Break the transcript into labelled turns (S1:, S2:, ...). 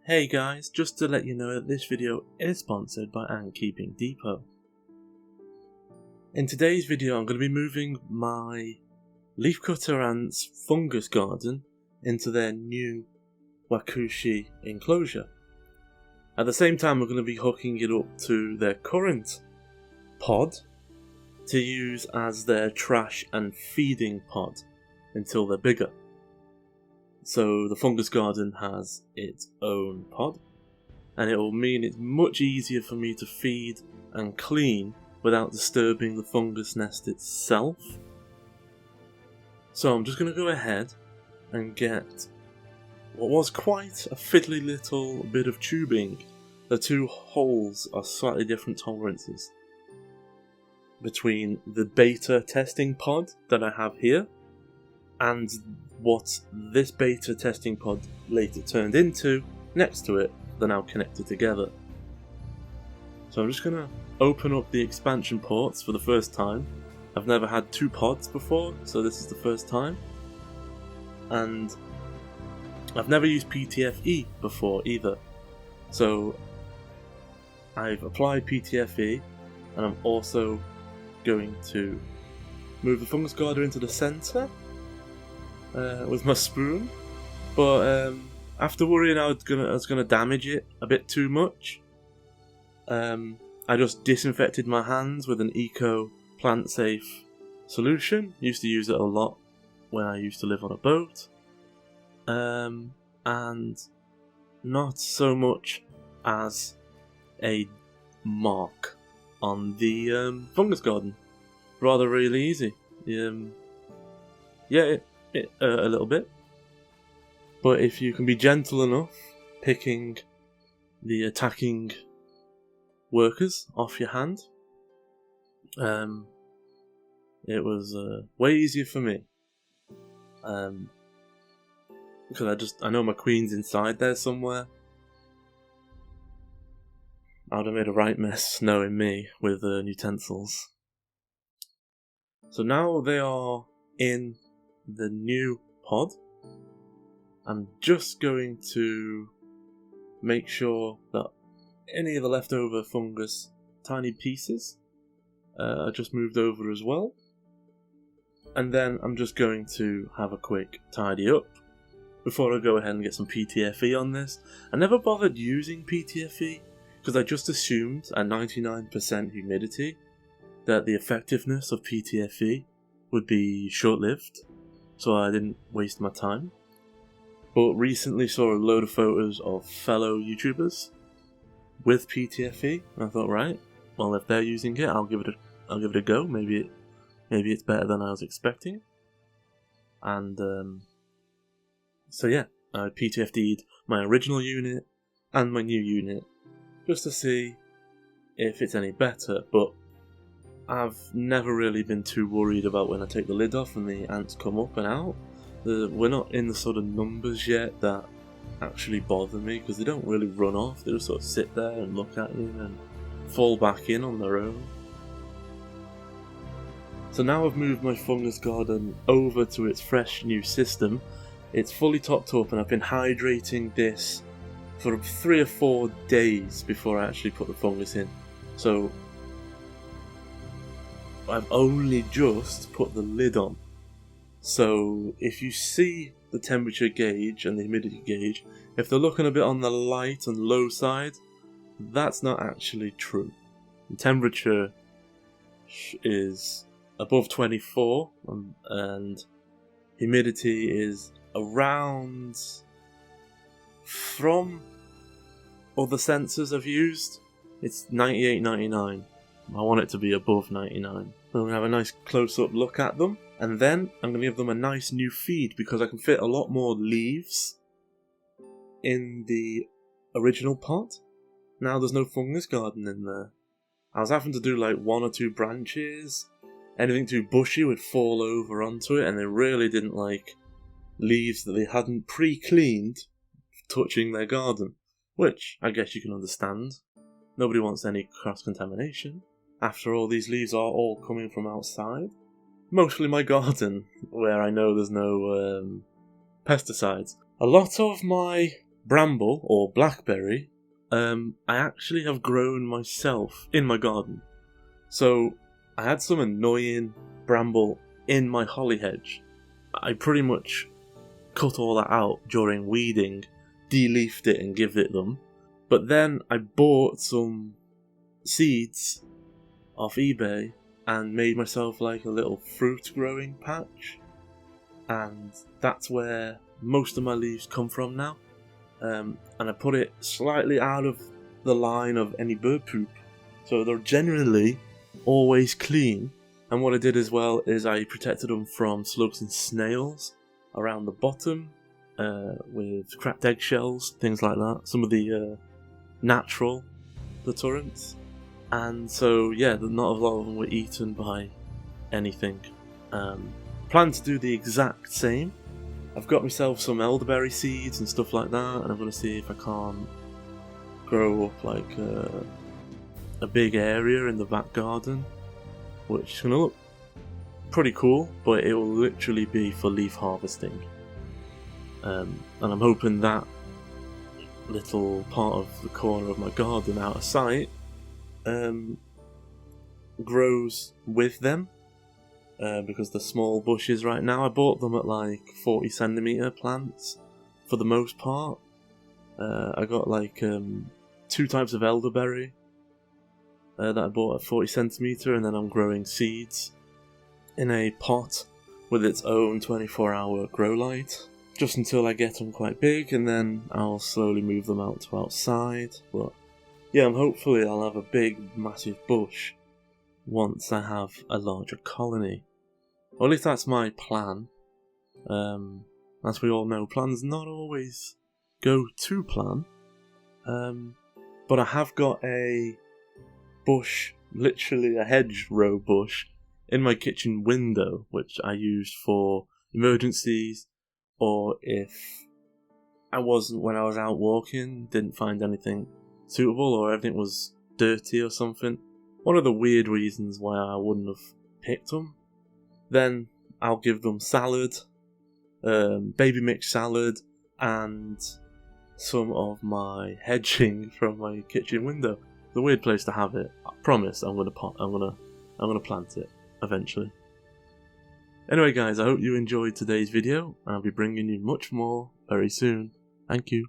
S1: Hey guys, just to let you know that this video is sponsored by Ant Keeping Depot. In today's video I'm going to be moving my Leafcutter ants' fungus garden into their new Wakushi enclosure. At the same time we're going to be hooking it up to their current pod to use as their trash and feeding pod until they're bigger. So the fungus garden has its own pod, and it will mean it's much easier for me to feed and clean without disturbing the fungus nest itself. So I'm just going to go ahead and get what was quite a fiddly little bit of tubing. The two holes are slightly different tolerances between the beta testing pod that I have here and what this beta testing pod later turned into next to it. They're now connected together. So I'm just going to open up the expansion ports for the first time. I've never had two pods before, so this is the first time. And I've never used PTFE before either. So I've applied PTFE, and I'm also going to move the fungus garden into the centre with my spoon, but after worrying I was gonna damage it a bit too much, I just disinfected my hands with an eco plant safe solution. Used to use it a lot when I used to live on a boat, and not so much as a mark on the fungus garden. Rather really easy. A little bit, but if you can be gentle enough picking the attacking workers off your hand, it was way easier for me, because I know my queen's inside there somewhere. I would have made a right mess knowing me with utensils. So now they are in the new pod. I'm just going to make sure that any of the leftover fungus tiny pieces are just moved over as well, and then I'm just going to have a quick tidy up before I go ahead and get some PTFE on this. I never bothered using PTFE because I just assumed at 99% humidity that the effectiveness of PTFE would be short-lived, so I didn't waste my time. But recently saw a load of photos of fellow YouTubers with PTFE, and I thought, right, well, if they're using it, I'll give it a go. Maybe it's better than I was expecting. And so yeah, I PTFE'd my original unit and my new unit just to see if it's any better. But I've never really been too worried about when I take the lid off and the ants come up and out. We're not in the sort of numbers yet that actually bother me, because they don't really run off. They just sort of sit there and look at you and fall back in on their own. So now I've moved my fungus garden over to its fresh new system. It's fully topped up, and I've been hydrating this for 3 or 4 days before I actually put the fungus in. So I've only just put the lid on. So if you see the temperature gauge and the humidity gauge, if they're looking a bit on the light and low side, that's not actually true. The temperature is above 24, and humidity is around, from other sensors I've used, it's 98, 99. I want it to be above 99. I'm going to have a nice close-up look at them, and then I'm going to give them a nice new feed, because I can fit a lot more leaves in the original pot. Now there's no fungus garden in there. I was having to do like 1 or 2 branches. Anything too bushy would fall over onto it, and they really didn't like leaves that they hadn't pre-cleaned touching their garden, which I guess you can understand. Nobody wants any cross-contamination. After all, these leaves are all coming from outside. Mostly my garden, where I know there's no pesticides. A lot of my bramble, or blackberry, I actually have grown myself in my garden. So I had some annoying bramble in my holly hedge. I pretty much cut all that out during weeding, de-leafed it and give it them. But then I bought some seeds off eBay and made myself like a little fruit growing patch. And that's where most of my leaves come from now. And I put it slightly out of the line of any bird poop, so they're generally always clean. And what I did as well is I protected them from slugs and snails around the bottom with cracked eggshells, things like that, some of the natural deterrents. And so yeah, not a lot of them were eaten by anything. Plan to do the exact same. I've got myself some elderberry seeds and stuff like that, and I'm going to see if I can't grow up like a big area in the back garden, which is going to look pretty cool, but it will literally be for leaf harvesting. And I'm hoping that little part of the corner of my garden out of sight grows with them. Because they're small bushes right now. I bought them at like 40 centimeter plants for the most part. I got like 2 types of elderberry that I bought at 40 centimeter, and then I'm growing seeds in a pot with its own 24-hour grow light, just until I get them quite big, and then I'll slowly move them out to outside. But yeah, hopefully I'll have a big massive bush once I have a larger colony. Or at least that's my plan. As we all know, plans not always go to plan. But I have got a bush, literally a hedgerow bush, in my kitchen window, which I used for emergencies, or if I wasn't, when I was out walking, didn't find anything suitable, or everything was dirty or something. One of the weird reasons why I wouldn't have picked them. Then I'll give them salad, baby mix salad, and some of my hedging from my kitchen window. It's a weird place to have it. I promise I'm gonna plant it eventually. Anyway guys, I hope you enjoyed today's video. I'll be bringing you much more very soon. Thank you.